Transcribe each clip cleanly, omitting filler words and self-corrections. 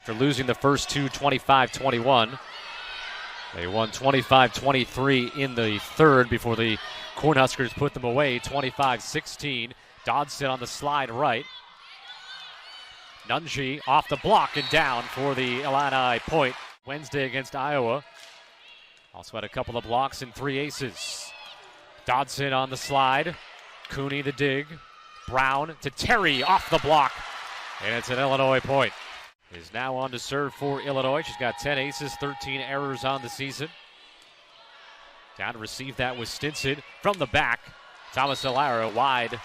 For losing the first two 25-21. They won 25-23 in the third before the Cornhuskers put them away 25-16. Dodson on the slide right. Nunji off the block and down for the Illini point. Wednesday against Iowa. Also had a couple of blocks and 3 aces. Dodson on the slide. Cooney the dig. Brown to Terry off the block. And it's an Illinois point. Is now on to serve for Illinois. She's got 10 aces, 13 errors on the season. Down to receive that was Stinson from the back. Thomas Alara wide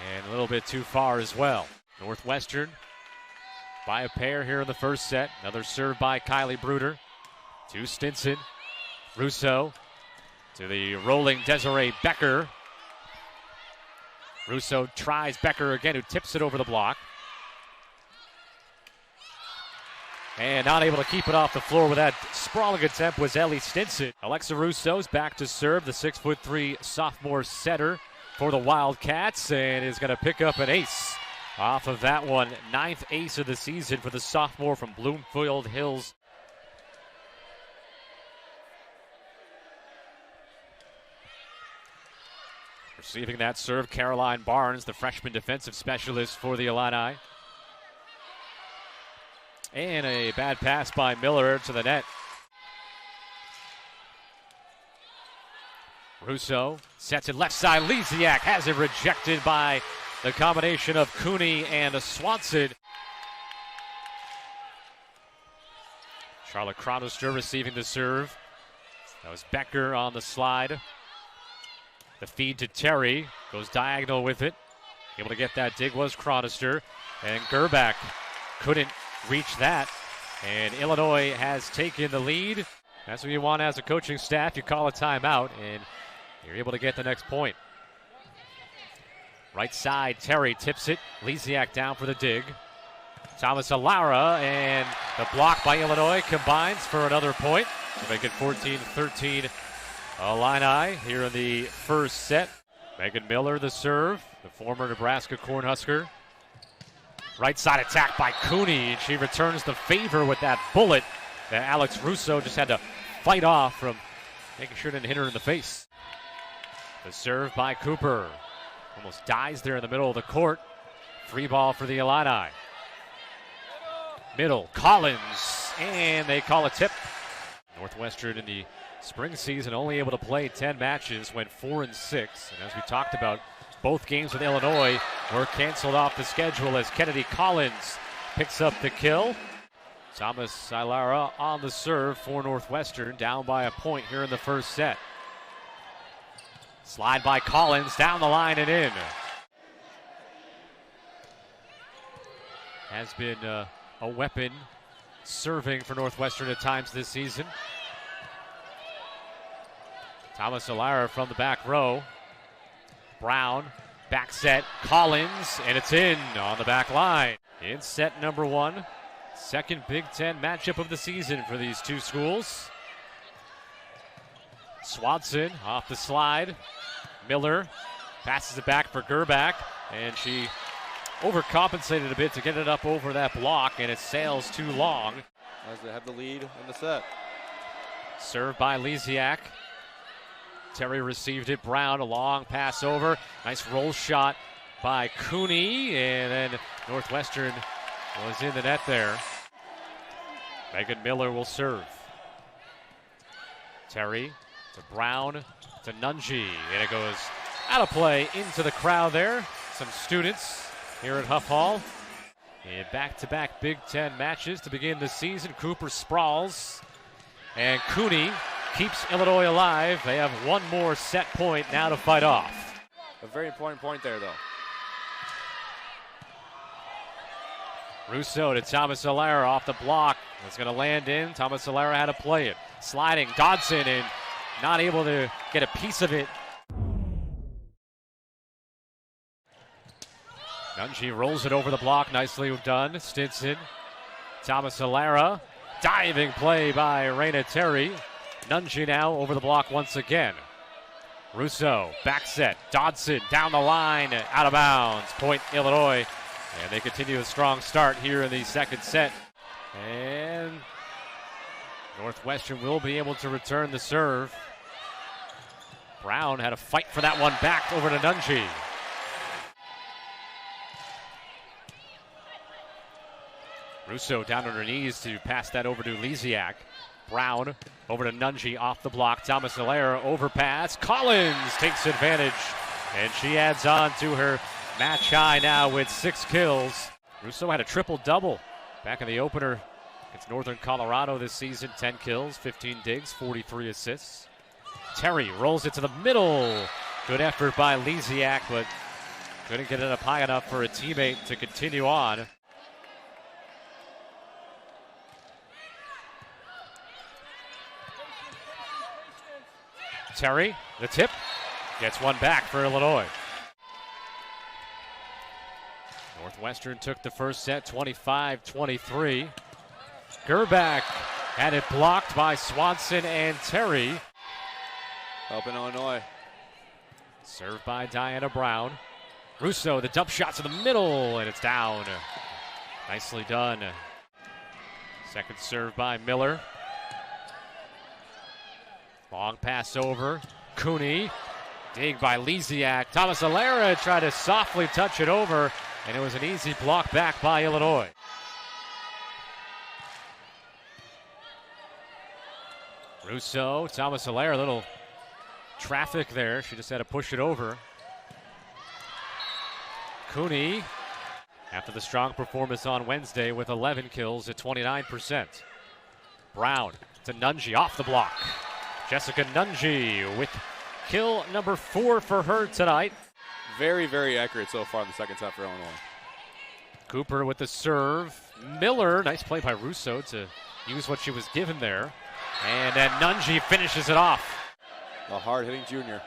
and a little bit too far as well. Northwestern by a pair here in the first set. Another serve by Kylie Bruder to Stinson. Russo to the rolling Desiree Becker. Russo tries Becker again, who tips it over the block. And not able to keep it off the floor with that sprawling attempt was Ellie Stinson. Alexa Russo's back to serve, the 6'3" sophomore setter for the Wildcats, and is going to pick up an ace off of that one. 9th ace of the season for the sophomore from Bloomfield Hills. Receiving that serve, Caroline Barnes, the freshman defensive specialist for the Illini. And a bad pass by Miller to the net. Russo sets it left side. Lisiak has it rejected by the combination of Cooney and Swanson. Charlotte Chronister receiving the serve. That was Becker on the slide. The feed to Terry. Goes diagonal with it. Able to get that dig was Chronister. And Gerback couldn't reach that, and Illinois has taken the lead. That's what you want as a coaching staff. You call a timeout, and you're able to get the next point. Right side, Terry tips it. Lisiak down for the dig. Thomas Alara, and the block by Illinois combines for another point to make it 14-13 Illini here in the first set. Megan Miller the serve, the former Nebraska Cornhusker. Right side attack by Cooney, and she returns the favor with that bullet that Alex Russo just had to fight off from making sure it didn't hit her in the face. The serve by Cooper. Almost dies there in the middle of the court. Free ball for the Illini. Middle, Collins, and they call a tip. Northwestern in the spring season only able to play 10 matches, went 4-6. And as we talked about, both games with Illinois were canceled off the schedule as Kennedy Collins picks up the kill. Thomas Alara on the serve for Northwestern, down by a point here in the first set. Slide by Collins, down the line and in. Has been a weapon serving for Northwestern at times this season. Thomas Alara from the back row. Brown, back set, Collins, and it's in on the back line. In set number 1, second Big Ten matchup of the season for these two schools. Swanson off the slide. Miller passes it back for Gerback, and she overcompensated a bit to get it up over that block, and it sails too long. As they have the lead in the set. Served by Lisiak. Terry received it. Brown, a long pass over. Nice roll shot by Cooney, and then Northwestern was in the net there. Megan Miller will serve. Terry to Brown to Nunji, and it goes out of play into the crowd there. Some students here at Huff Hall. In back-to-back Big Ten matches to begin the season. Cooper sprawls, and Cooney keeps Illinois alive. They have one more set point now to fight off. A very important point there, though. Russo to Thomas Alara off the block. It's going to land in. Thomas Alara had to play it. Sliding Dodson, and not able to get a piece of it. Nunji rolls it over the block. Nicely done. Stinson. Thomas Alara. Diving play by Raina Terry. Nunji now over the block once again. Russo, back set. Dodson down the line, out of bounds. Point Illinois. And they continue a strong start here in the second set. And Northwestern will be able to return the serve. Brown had to fight for that one back over to Nunji. Russo down on her knees to pass that over to Lisiak. Brown over to Nunji off the block. Thomas Allaire overpass. Collins takes advantage, and she adds on to her match high now with 6 kills. Russo had a triple-double back in the opener against Northern Colorado this season. 10 kills, 15 digs, 43 assists. Terry rolls it to the middle. Good effort by Lisiak, but couldn't get it up high enough for a teammate to continue on. Terry, the tip, gets one back for Illinois. Northwestern took the first set 25-23. Gerbach had it blocked by Swanson and Terry. Helping Illinois. Served by Diana Brown. Russo, the dump shot to the middle, and it's down. Nicely done. Second serve by Miller. Long pass over. Cooney. Dig by Lisiak. Thomas Allaire tried to softly touch it over, and it was an easy block back by Illinois. Russo, Thomas Allaire, a little traffic there. She just had to push it over. Cooney, after the strong performance on Wednesday with 11 kills at 29%. Brown to Nunji off the block. Jessica Nunji with kill number 4 for her tonight. Very, very accurate so far in the second set for Illinois. Cooper with the serve. Miller, nice play by Russo to use what she was given there. And then Nunji finishes it off. A hard-hitting junior.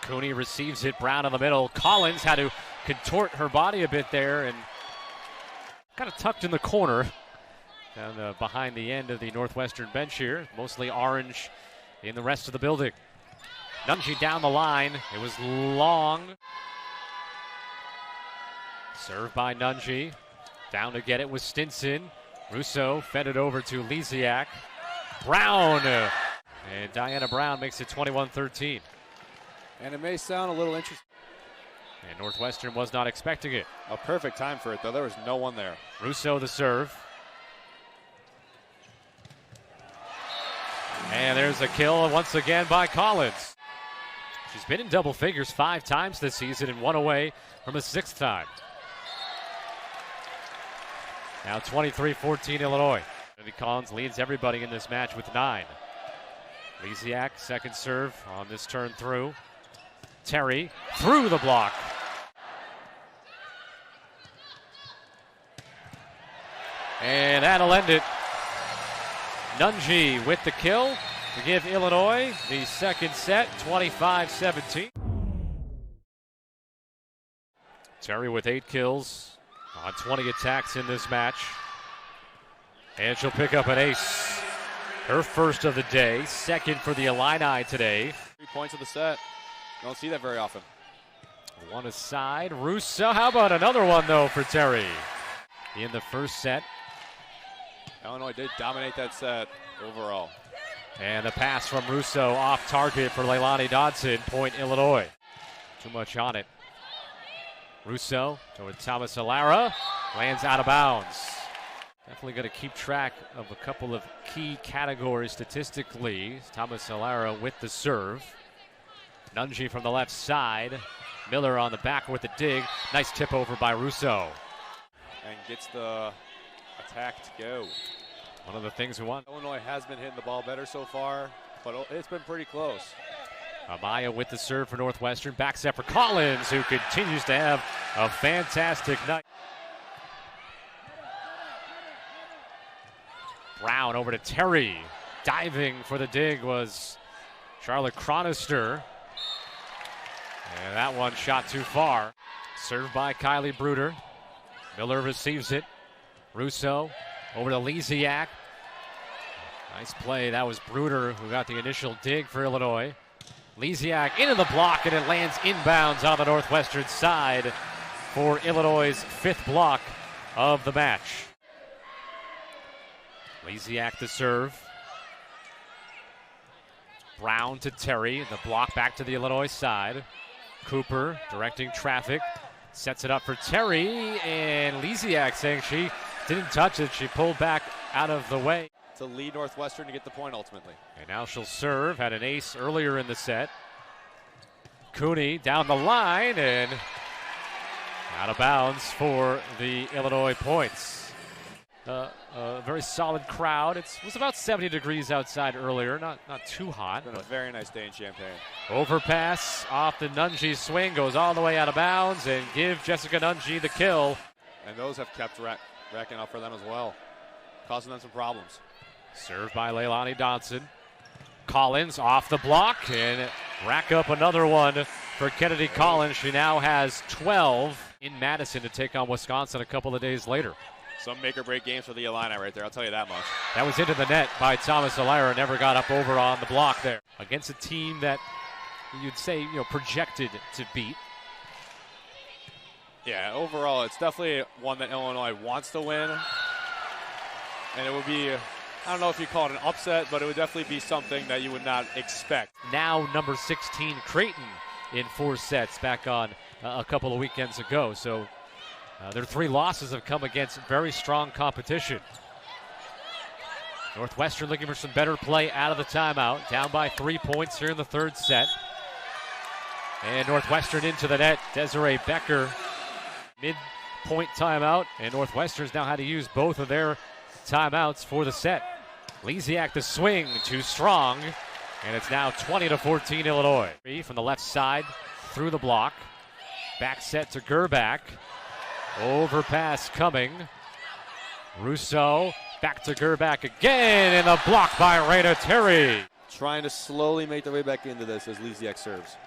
Cooney receives it, Brown in the middle. Collins had to contort her body a bit there and kind of tucked in the corner. Down behind the end of the Northwestern bench here. Mostly orange in the rest of the building. Nunji down the line. It was long. Served by Nunji. Down to get it with Stinson. Russo fed it over to Lisiak. Brown. And Diana Brown makes it 21-13. And it may sound a little interesting. And Northwestern was not expecting it. A perfect time for it, though. There was no one there. Russo the serve. And there's a kill once again by Collins. She's been in double figures 5 times this season and 1 away from a 6th time. Now 23-14 Illinois. Collins leads everybody in this match with 9. Lisiak, second serve on this turn through. Terry through the block. And that'll end it. Nunji with the kill to give Illinois the second set, 25-17. Terry with 8 kills on 20 attacks in this match. And she'll pick up an ace. Her first of the day, second for the Illini today. 3 points of the set. Don't see that very often. One aside. Russo, how about another one, though, for Terry? In the first set. Illinois did dominate that set overall. And the pass from Russo off target for Leilani Dodson. Point Illinois. Too much on it. Russo toward Thomas Allaire. Lands out of bounds. Definitely going to keep track of a couple of key categories statistically. Thomas Allaire with the serve. Nunji from the left side. Miller on the back with the dig. Nice tip over by Russo. And gets the attack to go. One of the things we want. Illinois has been hitting the ball better so far, but it's been pretty close. Amaya with the serve for Northwestern. Back set for Collins, who continues to have a fantastic night. Brown over to Terry. Diving for the dig was Charlotte Chronister. And that one shot too far. Served by Kylie Bruder. Miller receives it. Russo over to Lisiak. Nice play. That was Bruder who got the initial dig for Illinois. Lisiak into the block, and it lands inbounds on the Northwestern side. for Illinois' 5th block of the match. Lisiak to serve. Brown to Terry. The block back to the Illinois side. Cooper directing traffic. Sets it up for Terry. And Lisiak saying she didn't touch it. She pulled back out of the way. To lead Northwestern to get the point ultimately. And now she'll serve. Had an ace earlier in the set. Cooney down the line and out of bounds for the Illinois points. A very solid crowd. It was about 70 degrees outside earlier, not too hot. It's been a very nice day in Champaign. Overpass off the Nunji swing, goes all the way out of bounds, and give Jessica Nunji the kill. And those have kept racking up for them as well, causing them some problems. Served by Leilani Dodson. Collins off the block and rack up another one for Kennedy Collins. She now has 12 in Madison to take on Wisconsin a couple of days later. Some make-or-break games for the Illini right there, I'll tell you that much. That was into the net by Thomas Alara. Never got up over on the block there. Against a team that you'd say, projected to beat. Yeah, overall, it's definitely one that Illinois wants to win. And it would be, I don't know if you call it an upset, but it would definitely be something that you would not expect. Now number 16, Creighton, in 4 sets back on a couple of weekends ago. So their 3 losses have come against very strong competition. Northwestern looking for some better play out of the timeout. Down by 3 points here in the 3rd set. And Northwestern into the net. Desiree Becker, mid-point timeout. And Northwestern's now had to use both of their timeouts for the set. Lisiak the swing, too strong. And it's now 20-14 Illinois. From the left side, through the block. Back set to Gerbach. Overpass coming. Russo back to Gerbach again, and a block by Raina Terry. Trying to slowly make their way back into this as Lisiak serves.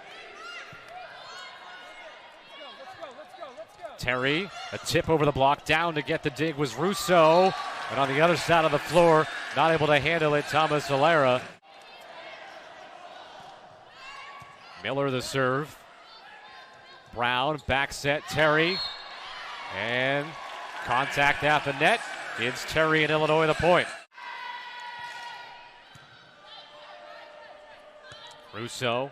Terry, a tip over the block, down to get the dig was Russo. And on the other side of the floor, not able to handle it, Thomas Alara. Miller the serve. Brown, back set, Terry. And contact at the net gives Terry and Illinois the point. Russo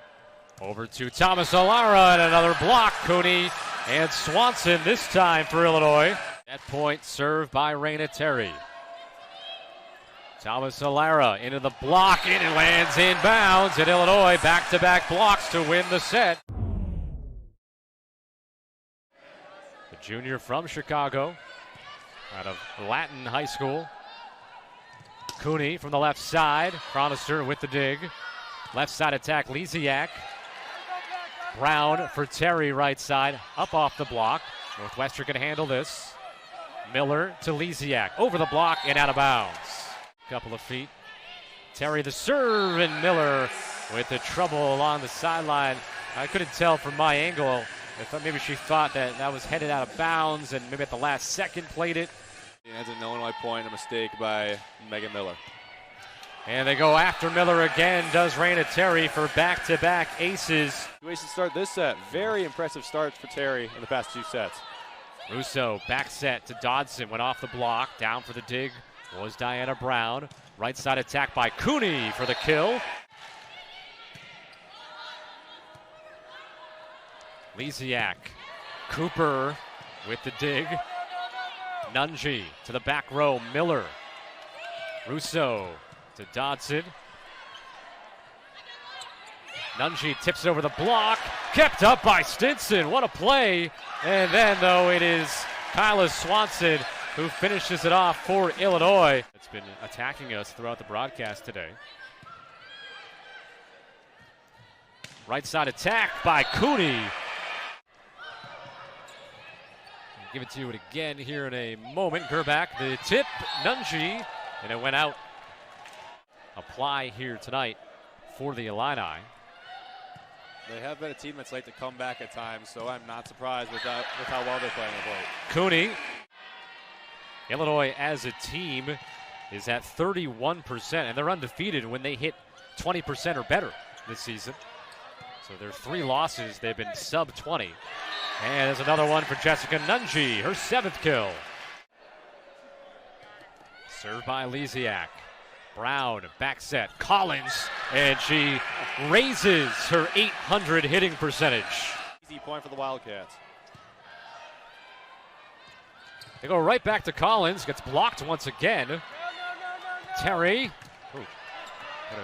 over to Thomas Alara and another block. Cooney and Swanson this time for Illinois. That point served by Raina Terry. Thomas Alara into the block and it lands inbounds, and Illinois back-to-back blocks to win the set. Junior from Chicago, out of Latin High School. Cooney from the left side. Chronister with the dig. Left side attack, Lisiak. Brown for Terry, right side. Up off the block. Northwestern can handle this. Miller to Lisiak. Over the block and out of bounds. Couple of feet. Terry the serve, and Miller with the trouble along the sideline. I couldn't tell from my angle. I thought maybe she thought that was headed out of bounds and maybe at the last second played it. It's an Illinois point, a mistake by Megan Miller. And they go after Miller again, does Raina Terry for back-to-back aces. 2 aces to start this set. Very impressive starts for Terry in the past 2 sets. Russo back set to Dodson, went off the block. Down for the dig was Diana Brown. Right side attack by Cooney for the kill. Lisiak, Cooper with the dig. Nunji to the back row, Miller. Russo to Dodson. Nunji tips it over the block, kept up by Stinson. What a play. And then, though, it is Kyla Swanson who finishes it off for Illinois. It's been attacking us throughout the broadcast today. Right side attack by Cooney. Give it to you again here in a moment. Gerbach, the tip, Nunji, and it went out. Apply here tonight for the Illini. They have been a team that's like to come back at times, so I'm not surprised with how well they're playing the plate. Cooney. Illinois as a team is at 31%, and they're undefeated when they hit 20% or better this season. So their 3 losses, they've been sub 20. And there's another one for Jessica Nunji, her 7th kill. Served by Lisiak. Brown, back set, Collins, and she raises her .800 hitting percentage. Easy point for the Wildcats. They go right back to Collins, gets blocked once again. Terry, got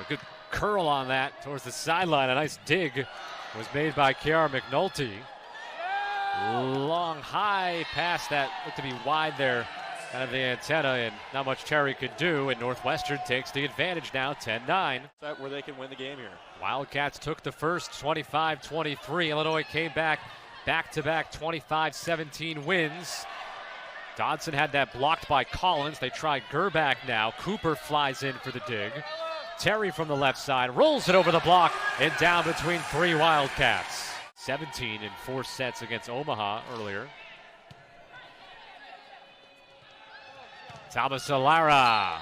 a good curl on that towards the sideline. A nice dig was made by Kiara McNulty. Long, high pass that looked to be wide there, kind of the antenna, and not much Terry could do, and Northwestern takes the advantage now, 10-9. That where they can win the game here. Wildcats took the first, 25-23. Illinois came back-to-back 25-17 wins. Dodson had that blocked by Collins. They try Gerback now. Cooper flies in for the dig. Terry from the left side rolls it over the block and down between 3 Wildcats. 17 in 4 sets against Omaha earlier. Thomas Alara,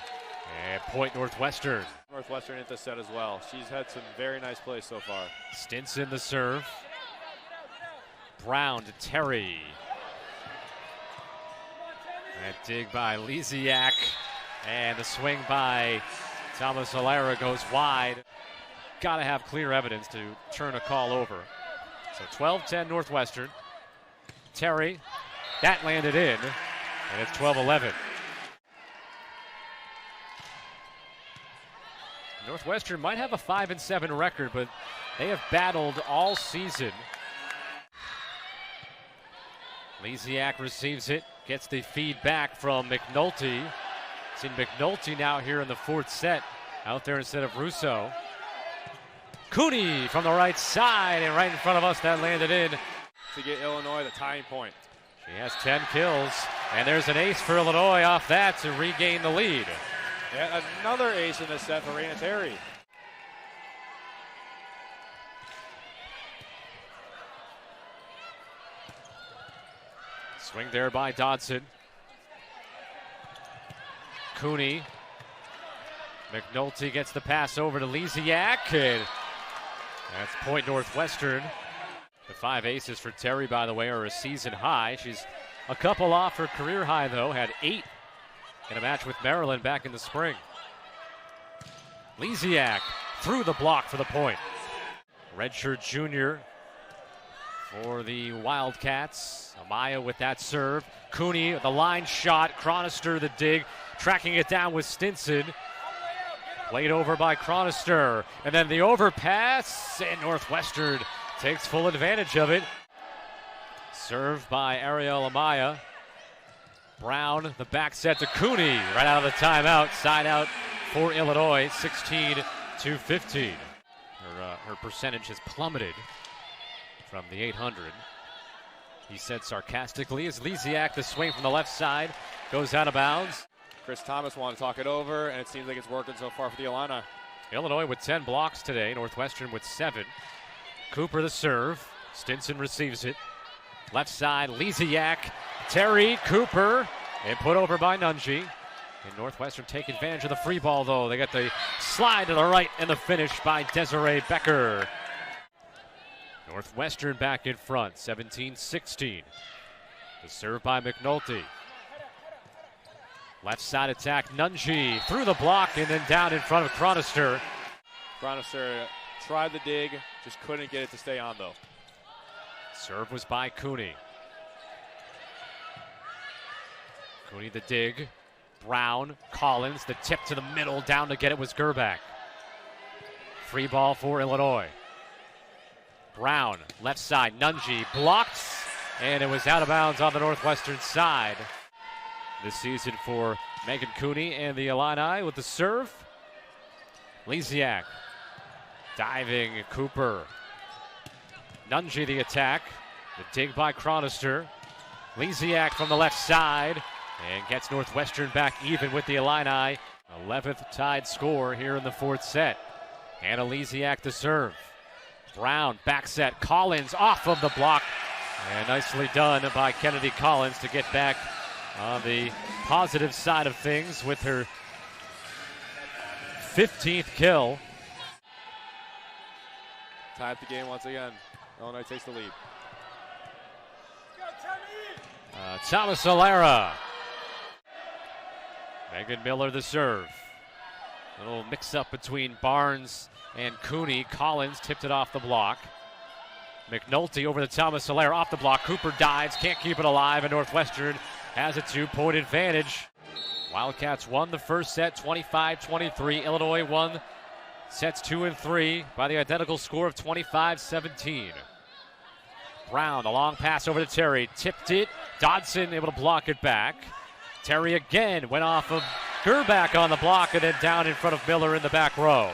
and point Northwestern. Northwestern into set as well. She's had some very nice plays so far. Stinson the serve. Brown to Terry. That dig by Lisiak, and the swing by Thomas Alara goes wide. Got to have clear evidence to turn a call over. So 12-10 Northwestern. Terry, that landed in, and it's 12-11. Northwestern might have a 5-7 record, but they have battled all season. Lisiak receives it, gets the feed back from McNulty. Seen McNulty now here in the 4th set, out there instead of Russo. Cooney from the right side, and right in front of us, that landed in. To get Illinois the tying point. She has 10 kills, and there's an ace for Illinois off that to regain the lead. Yeah, another ace in this set for Raina Terry. Swing there by Dodson. Cooney. McNulty gets the pass over to Lisiak, and that's point Northwestern. The 5 aces for Terry, by the way, are a season high. She's a couple off her career high, though. Had 8 in a match with Maryland back in the spring. Lisiak through the block for the point. Redshirt junior for the Wildcats. Amaya with that serve. Cooney, the line shot. Chronister, the dig. Tracking it down with Stinson. Played over by Chronister. And then the overpass, and Northwestern takes full advantage of it. Served by Ariel Amaya. Brown, the back set to Cooney. Right out of the timeout. Side out for Illinois, 16-15. Her percentage has plummeted from the 800. He said sarcastically as Lisiak, the swing from the left side, goes out of bounds. Chris Thomas wanted to talk it over, and it seems like it's working so far for the Illini. Illinois with 10 blocks today, Northwestern with 7. Cooper the serve. Stinson receives it. Left side, Lisiak, Terry, Cooper, and put over by Nunji. And Northwestern take advantage of the free ball, though. They got the slide to the right and the finish by Desiree Becker. Northwestern back in front, 17-16. The serve by McNulty. Left side attack, Nunji through the block and then down in front of Chronister. Chronister tried the dig, just couldn't get it to stay on, though. Serve was by Cooney. Cooney the dig. Brown, Collins, the tip to the middle, down to get it was Gerback. Free ball for Illinois. Brown, left side, Nunji blocked, and it was out of bounds on the Northwestern side. This season for Megan Cooney and the Illini with the serve. Lisiak, diving, Cooper. Nunji the attack, the dig by Chronister. Lisiak from the left side, and gets Northwestern back even with the Illini. 11th tied score here in the 4th set. Anna Lisiak to serve. Brown, back set, Collins off of the block. And nicely done by Kennedy Collins to get back on the positive side of things with her 15th kill. Tied the game once again. Illinois takes the lead. Thomas Alera. Megan Miller the serve. A little mix-up between Barnes and Cooney. Collins tipped it off the block. McNulty over to Thomas Alera, off the block. Cooper dives, can't keep it alive, and Northwestern has a 2-point advantage. Wildcats won the first set 25-23. Illinois won sets 2 and 3 by the identical score of 25-17. Brown, a long pass over to Terry, tipped it. Dodson able to block it back. Terry again went off of Gerback on the block and then down in front of Miller in the back row.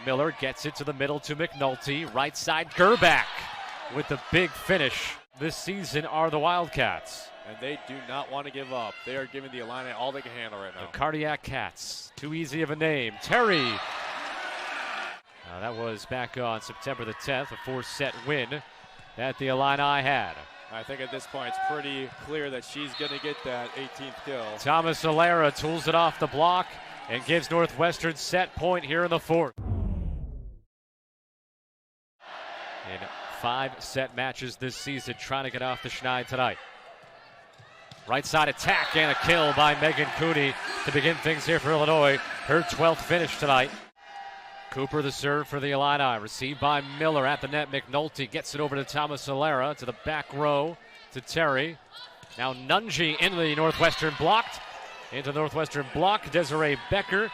Miller gets it to the middle to McNulty. Right side, Gerback with the big finish. This season are the Wildcats. And they do not want to give up. They are giving the Illini all they can handle right now. The Cardiac Cats, too easy of a name. Terry. That was back on September the 10th, a 4-set win that the Illini had. I think at this point it's pretty clear that she's going to get that 18th kill. Thomas Alera tools it off the block and gives Northwestern set point here in the fourth. In 5-set matches this season, trying to get off the schneid tonight. Right side attack and a kill by Megan Cooney to begin things here for Illinois. Her 12th finish tonight. Cooper the serve for the Illini. Received by Miller at the net. McNulty gets it over to Thomas Alera to the back row to Terry. Now Nunji into the Northwestern blocked. Into the Northwestern block. Desiree Becker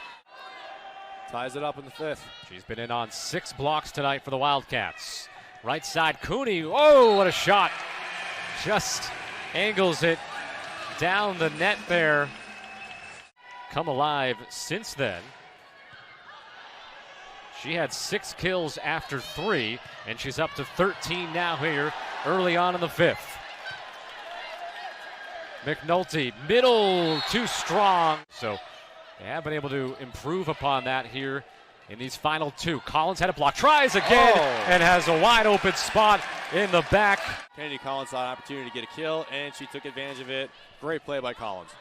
ties it up in the 5th. She's been in on 6 blocks tonight for the Wildcats. Right side Cooney. Oh, what a shot. Just angles it down the net there. Come alive since then. She had 6 kills after 3, and she's up to 13 now here early on in the 5th. McNulty, middle, too strong. So they have been able to improve upon that here in these final 2. Collins had a block, tries again, and has a wide open spot in the back. Kennedy Collins saw an opportunity to get a kill, and she took advantage of it. Great play by Collins.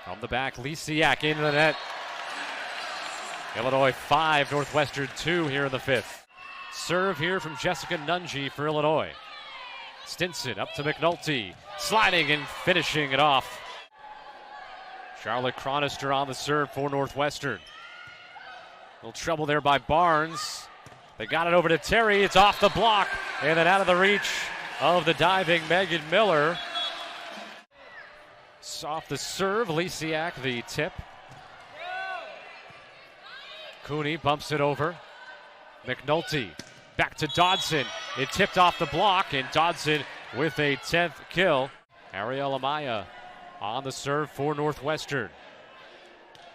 From the back, Lisiak into the net. Illinois 5, Northwestern 2 here in the 5th. Serve here from Jessica Nunji for Illinois. Stinson up to McNulty, sliding and finishing it off. Charlotte Chronister on the serve for Northwestern. A little trouble there by Barnes. They got it over to Terry. It's off the block and then out of the reach of the diving Megan Miller. Off the serve, Lisiak the tip. Cooney bumps it over. McNulty back to Dodson. It tipped off the block, and Dodson with a 10th kill. Ariel Amaya on the serve for Northwestern.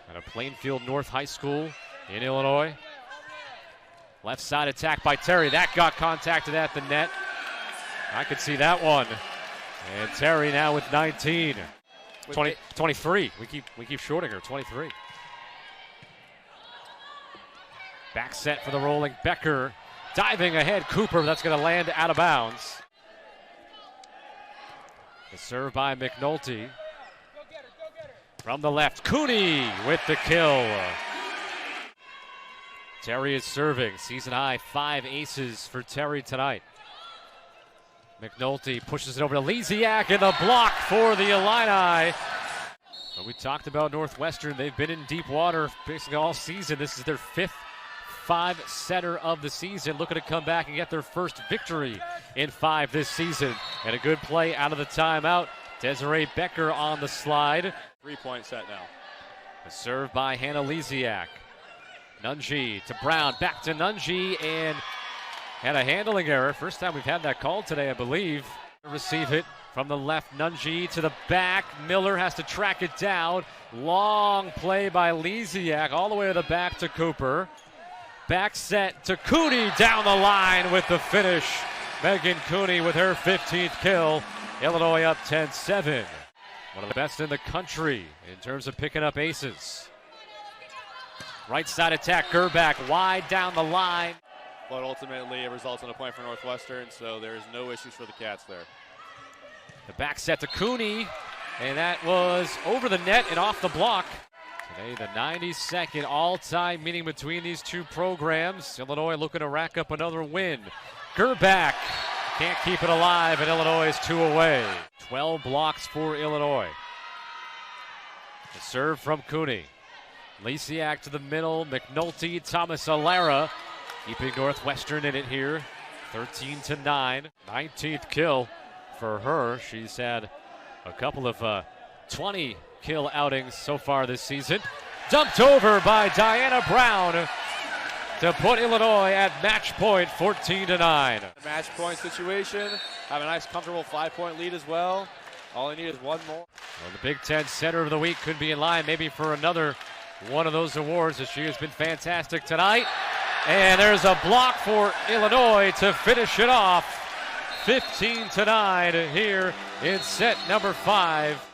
At a Plainfield North High School in Illinois. Left side attack by Terry. That got contacted at the net. I could see that one. And Terry now with 19. 23. We keep shorting her. 23. Back set for the rolling Becker. Diving ahead, Cooper. That's going to land out of bounds. The serve by McNulty. From the left, Cooney with the kill. Terry is serving. Season high 5 aces for Terry tonight. McNulty pushes it over to Lisiak and the block for the Illini. But we talked about Northwestern. They've been in deep water basically all season. This is their 5th 5-setter of the season, looking to come back and get their first victory in 5 this season. And a good play out of the timeout. Desiree Becker on the slide. 3-point set now. A serve by Hannah Lisiak. Nunji to Brown, back to Nunji, and had a handling error. First time we've had that call today, I believe. Receive it from the left, Nunji to the back. Miller has to track it down. Long play by Lisiak all the way to the back to Cooper. Back set to Cooney down the line with the finish. Megan Cooney with her 15th kill. Illinois up 10-7. One of the best in the country in terms of picking up aces. Right side attack, Gerback wide down the line. But ultimately it results in a point for Northwestern, so there's no issues for the Cats there. The back set to Cooney, and that was over the net and off the block. Today, the 92nd all-time meeting between these two programs. Illinois looking to rack up another win. Gerback can't keep it alive, and Illinois is 2 away. 12 blocks for Illinois. The serve from Cooney. Lisiak to the middle. McNulty, Thomas Alara keeping Northwestern in it here. 13-9. 19th kill for her. She's had a couple of 20 kill outings so far this season. Dumped over by Diana Brown to put Illinois at match point, 14-9. Match point situation. Have a nice comfortable 5-point lead as well. All they need is one more. Well, the Big Ten Center of the Week could be in line maybe for another one of those awards, as she has been fantastic tonight. And there's a block for Illinois to finish it off. 15-9 here in set number 5.